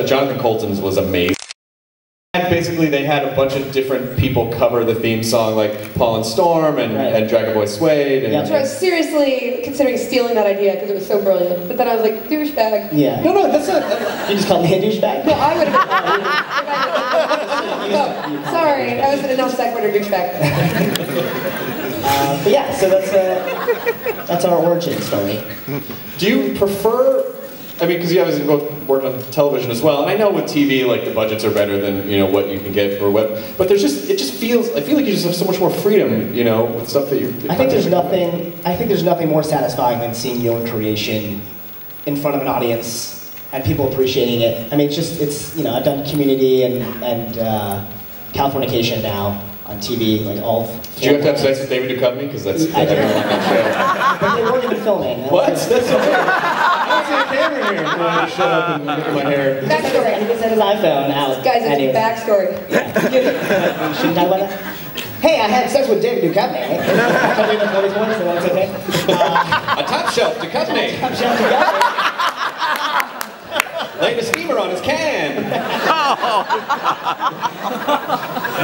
Jonathan Colton's was amazing. And basically, they had a bunch of different people cover the theme song, like Paul and Storm and Dragon Boy Suede. And, I was seriously considering stealing that idea because it was so brilliant. But then I was like, douchebag. Yeah. No, that's not. You just called me a douchebag? No, I would have been. Sorry, I was an enough sequitur douchebag. But yeah, so that's our origin story. Do you prefer? I mean, because you obviously both worked on television as well, and I know with TV, like the budgets are better than what you can get for web. But it just feels. I feel like you just have so much more freedom, with stuff that you. I think there's nothing more satisfying than seeing your creation in front of an audience and people appreciating it. I mean, it's I've done Community and Californication now on TV, like all. Did you have to have sex with David Duchovny? Because that's I did. on that show. But they weren't even filming. What? That's so weird. I see a camera here. I shut up and look at my hair. Backstory. He just had his iPhone out. This guy's a backstory. Yeah. Shouldn't talk about that? Hey, I had sex with David Duchovny. Can we look at so that's okay? A top shelf Duchovny. Top shelf Duchovny. Laying a steamer on his can.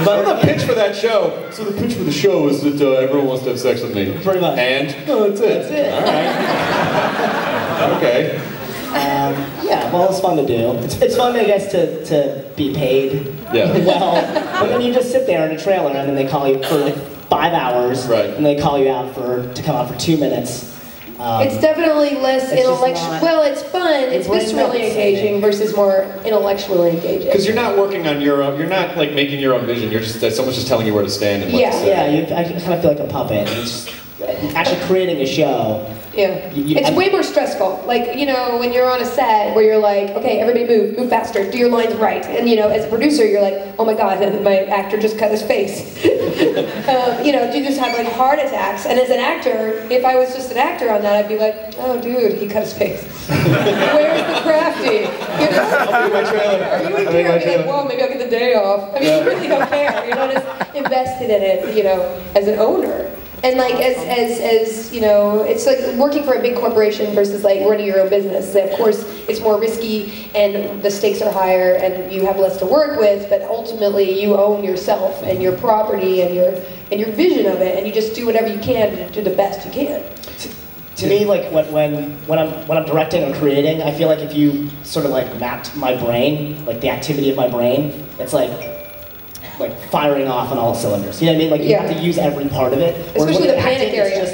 But the pitch for that show. So the pitch for the show is that everyone wants to have sex with me. Pretty much. And that's it. That's it. All right. Okay. Yeah, well, it's fun to do. It's fun, I guess, to be paid well. But then you just sit there in a trailer, and then they call you for like 5 hours, right. And they call you out to come out for 2 minutes. It's definitely less intellectual. Well, it's fun. It's viscerally engaging versus more intellectually engaging. Because you're not working on your own. You're not like making your own vision. You're just someone's just telling you where to stand and what to say. Yeah. I kind of feel like a puppet. It's actually creating a show. Yeah. It's way more stressful. Like, when you're on a set where you're like, okay, everybody move faster, do your lines right. And, as a producer, you're like, oh my God, my actor just cut his face. You just have like heart attacks. And as an actor, if I was just an actor on that, I'd be like, oh dude, he cut his face. Where's the crafty? I'll be my trailer. Are you in here? I'd be like, well, maybe I'll get the day off. I mean, you really don't care. You're not as invested in it, as an owner. And like it's like working for a big corporation versus like running your own business. Of course, it's more risky and the stakes are higher and you have less to work with. But ultimately, you own yourself and your property and your vision of it, and you just do whatever you can to do the best you can. To me, like when I'm directing or creating, I feel like if you sort of like mapped my brain, like the activity of my brain, it's like firing off on all cylinders. You know what I mean? Like you have to use every part of it. Especially the panic area. It's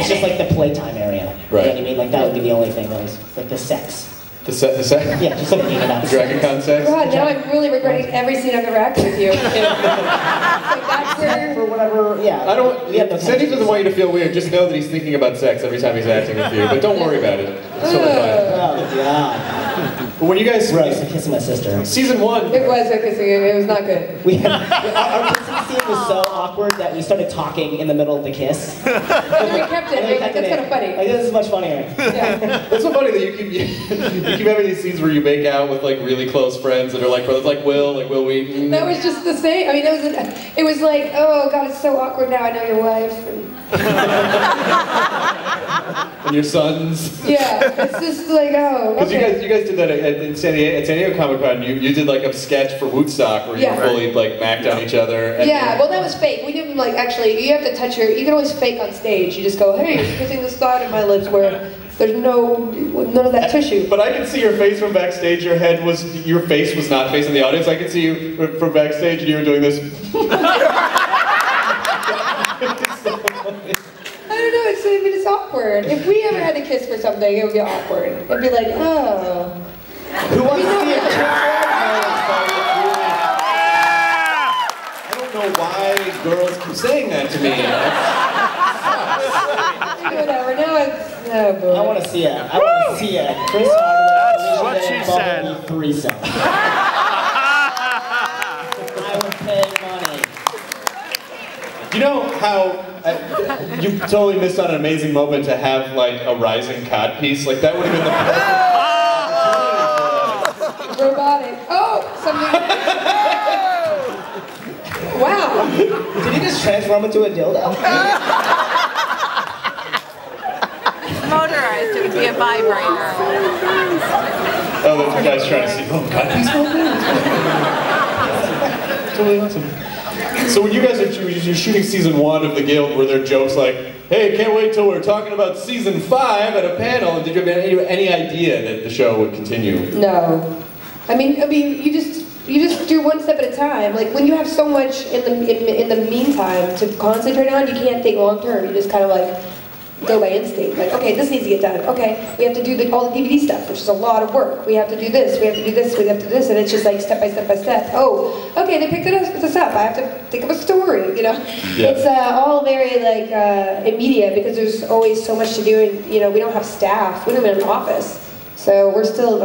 just like the playtime area. Right. You know what I mean? Like that would be the only thing that was like the sex. The sex? Yeah, just thinking about the Dragon Con sex? God, now I'm really regretting every scene I've ever acted with you. Like that's where... For whatever, yeah. Sandeep doesn't want you to feel weird. Just know that he's thinking about sex every time he's acting with you. But don't worry about it. It's totally fine. Oh, God. But when you guys... Gross, I'm kissing my sister. Season 1. It was a kissing. It was not good. Our kissing scene was so awkward that we started talking in the middle of the kiss. And then we kept it. That's kind of funny. Like, this is much funnier. Yeah. It's so funny that you keep having these scenes where you make out with like really close friends that are like brothers, like Will Wheaton. That was just the same. I mean, it was like, oh God, it's so awkward now. I know your wife. And your sons. Yeah, it's just like, oh, okay. Because you guys did that at San Diego Comic-Con. You did like a sketch for Woodstock where you were fully like macked on each other. And well, that was fake. We didn't like actually. You have to touch you can always fake on stage. You just go, hey, you're kissing the side of my lips where there's none of that tissue. But I can see your face from backstage. Your face was not facing the audience. I can see you from backstage, and you were doing this. I don't know, it's awkward. If we ever had to kiss for something, it would be awkward. It'd be like, oh. Who wants to see it? I don't know why girls keep saying that to me. Whatever, now it's, oh boy. I want to see it. I want to see it. Chris Hardwick. That's what she said. Threesome. I would pay money. You know how you totally missed on an amazing moment to have like a rising cod piece? Like that would have been the perfect robotic. Oh, something. Wow. Did he just transform into a dildo? Motorized, it would be a vibrator. Oh, the guy's trying to see. Oh, God, he's totally awesome. So when you guys are you're shooting season 1 of The Guild, were there jokes like, "Hey, can't wait till we're talking about season 5 at a panel"? And did you have any idea that the show would continue? No. I mean, you just do one step at a time. Like when you have so much in the meantime to concentrate on, you can't think long term. You just kind of like go by instinct. Like, okay, this needs to get done. Okay, we have to do all the DVD stuff, which is a lot of work. We have to do this. We have to do this. We have to do this, and it's just like step by step by step. Oh, okay, they picked this up. I have to think of a story. You know, it's all very like immediate because there's always so much to do, and we don't have staff. We don't have an office, so we're still.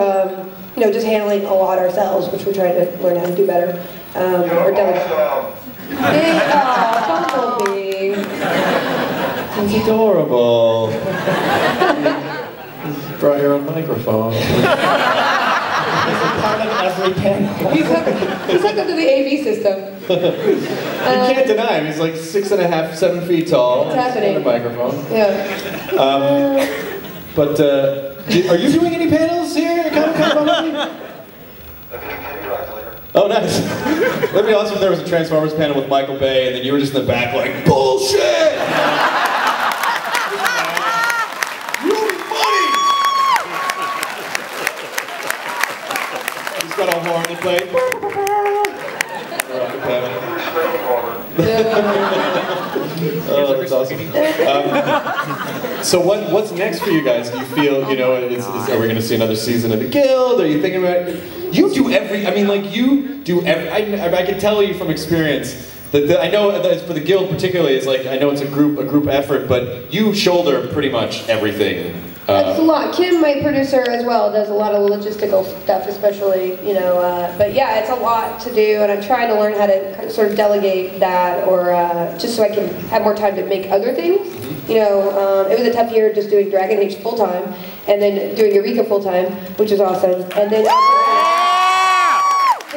Just handling a lot ourselves, which we're trying to learn how to do better. We're Bumblebee. That's adorable. You brought your own microphone. He's part of every panel. He's hooked up to the AV system. You can't deny him. He's like 6.5, 7 feet tall. It's happening. On a microphone. Yeah. But are you doing any panels here at Comic-Con? Oh, nice. That'd be awesome if there was a Transformers panel with Michael Bay, and then you were just in the back like, bullshit! Really funny! He's got a horn to play. Oh, that's awesome. So what's next for you guys? Do you feel, are we going to see another season of The Guild? Are you thinking about it? You do I can tell you from experience that I know that for The Guild particularly, it's like, I know it's a group effort, but you shoulder pretty much everything. It's a lot. Kim, my producer as well, does a lot of logistical stuff, especially, but yeah, it's a lot to do, and I'm trying to learn how to kind of sort of delegate that, or just so I can have more time to make other things. It was a tough year just doing Dragon Age full-time, and then doing Eureka full-time, which was awesome, and then The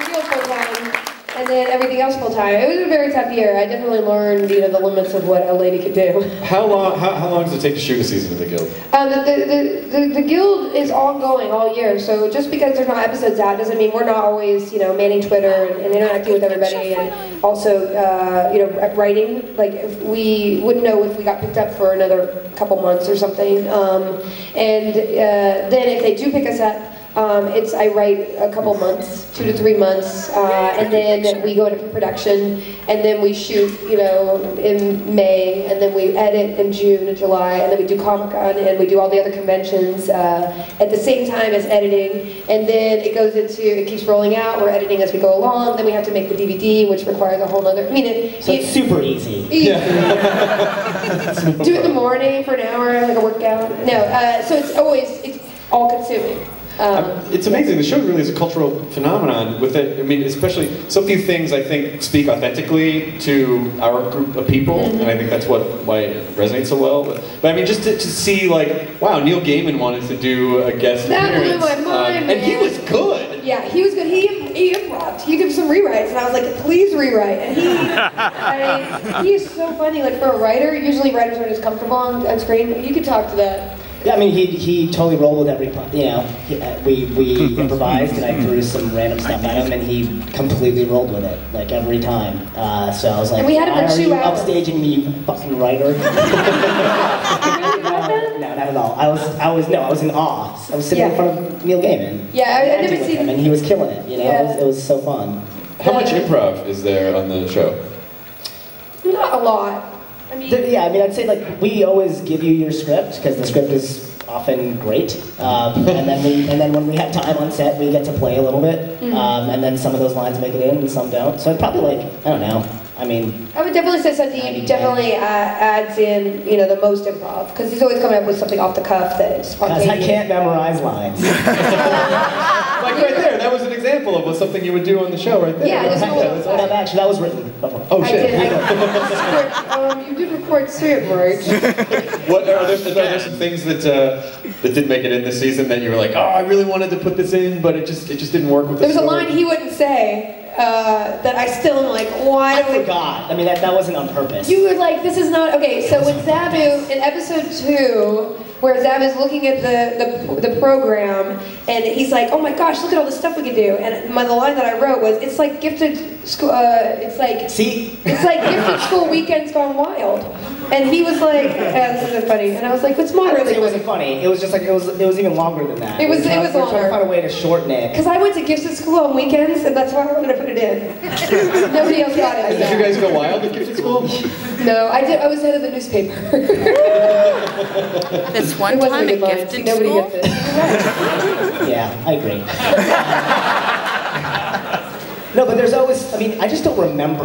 Guild full-time, and then everything else full-time. It was a very tough year. I definitely learned, the limits of what a lady could do. How long does it take to shoot a season of The Guild? The Guild is ongoing all year, so just because there's not episodes out doesn't mean we're not always, manning Twitter and interacting with everybody, and also, writing. Like, if we wouldn't know if we got picked up for another couple months or something. Then if they do pick us up, I write a couple months, 2 to 3 months, and then we go into production, and then we shoot, in May, and then we edit in June and July, and then we do Comic-Con, and we do all the other conventions at the same time as editing, and then it keeps rolling out. We're editing as we go along. Then we have to make the DVD, which requires a whole other. It's super easy. Yeah. Do it in the morning for an hour, like a workout. No, so it's all consuming. It's amazing. The show really is a cultural phenomenon with it. I mean, especially so few things I think speak authentically to our group of people, and I think that's why it resonates so well. But I mean, just to see like, wow, Neil Gaiman wanted to do a guest appearance, blew my mind, and he was good. Yeah, he was good. He improv. He did some rewrites, and I was like, please rewrite. And he is so funny. Like for a writer, usually writers are just comfortable on screen. You could talk to that. Yeah, I mean, he totally rolled with every, we improvised, and I threw some random stuff at him, and he completely rolled with it, like every time. So I was like, and we had him for 2 hours. Upstaging me, you fucking writer. No, not at all. I was in awe. I was sitting in front of Neil Gaiman. Yeah, I've never seen him, and he was killing it. Yeah. It was so fun. How much improv is there on the show? Not a lot. I mean, I'd say like we always give you your script because the script is often great, and then when we have time on set, we get to play a little bit, and then some of those lines make it in and some don't. So I'd probably I don't know. I mean, I would definitely say Sandeep definitely adds in, the most improv, because he's always coming up with something off the cuff that is spontaneous. Because I can't memorize lines. Like right there, that was an example of something you would do on the show right there. Yeah, actually, that was written before. Oh shit! You did record script, right? Are there some things that didn't make it in this season that you were like, oh, I really wanted to put this in, but it just didn't work with the There was a story? line he wouldn't say. That I still am like, why? I forgot. I mean, that wasn't on purpose. You were like, this is not okay. So with Zabu in episode 2, where Zab is looking at the program, and he's like, oh my gosh, look at all the stuff we can do. And the line that I wrote was, it's like gifted school, it's like gifted school weekends gone wild. And he was like, this isn't funny. And I was like, what's moderately? It wasn't funny. It was just like, it was even longer than that. It was We're trying longer. to find a way to shorten it. Because I went to gifted school on weekends, and that's why I wanted to put it in. Nobody else got it. Did you guys go wild at gifted school? No, I did. I was head of the newspaper. This one time at gifted Nobody school? gets it. Yeah, I agree. No, but there's always, I mean, I just don't remember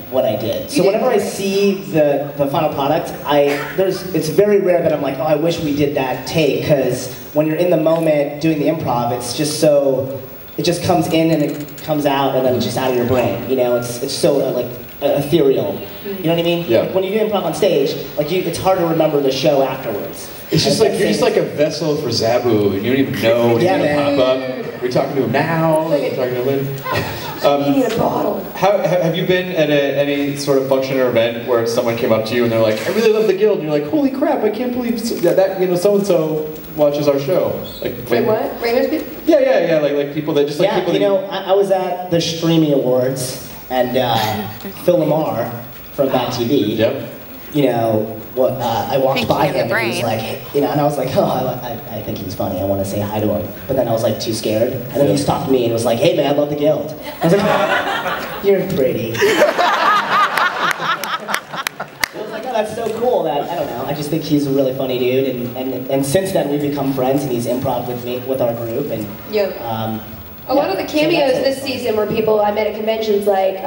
what I did. So whenever I see the final product, it's very rare that I'm like, oh, I wish we did that take, because when you're in the moment doing the improv, it's just so, it just comes in and it comes out and then it's just out of your brain. You know, it's so like ethereal. You know what I mean? Yeah. Like, when you do improv on stage, like it's hard to remember the show afterwards. It's just like, you're just like a vessel for Zabu, and you don't even know when Yeah, he's man. gonna pop up. We're talking to him now, we're talking to him later. You need a bottle. Have you been at any sort of function or event where someone came up to you and they're like, I really love the Guild, and you're like, holy crap, I can't believe that you know, so-and-so watches our show. Like, Wait, what? Raymond's people? Yeah, like people that just like Yeah, people you that... know, I was at the Streamy Awards, and Phil Lamar from Bad TV, Yep. you know, I walked Pinky by in the him and he was brain. like, you know, and I was like, oh, I think he's funny, I want to say hi to him. But then I was like too scared, and then he stopped me and was like, hey man, I love the Guild. I was like, you're pretty. I was like, oh, that's so cool that, I don't know, I just think he's a really funny dude, and since then we've become friends, and he's improv with me, with our group, and Yeah. A lot of the cameos this season were people I met at conventions, like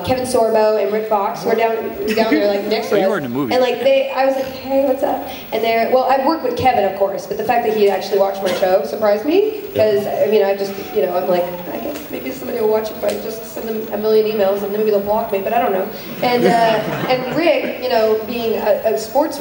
Kevin Sorbo and Rick Fox were down there like next to us. You were in the movie. And like I was like, hey, what's up? And I've worked with Kevin, of course, but the fact that he actually watched my show surprised me, because I mean, I just, you know, I'm like, I guess maybe somebody will watch it if I just send them a million emails and maybe they'll block me, but I don't know. And Rick, you know, being a sportsman,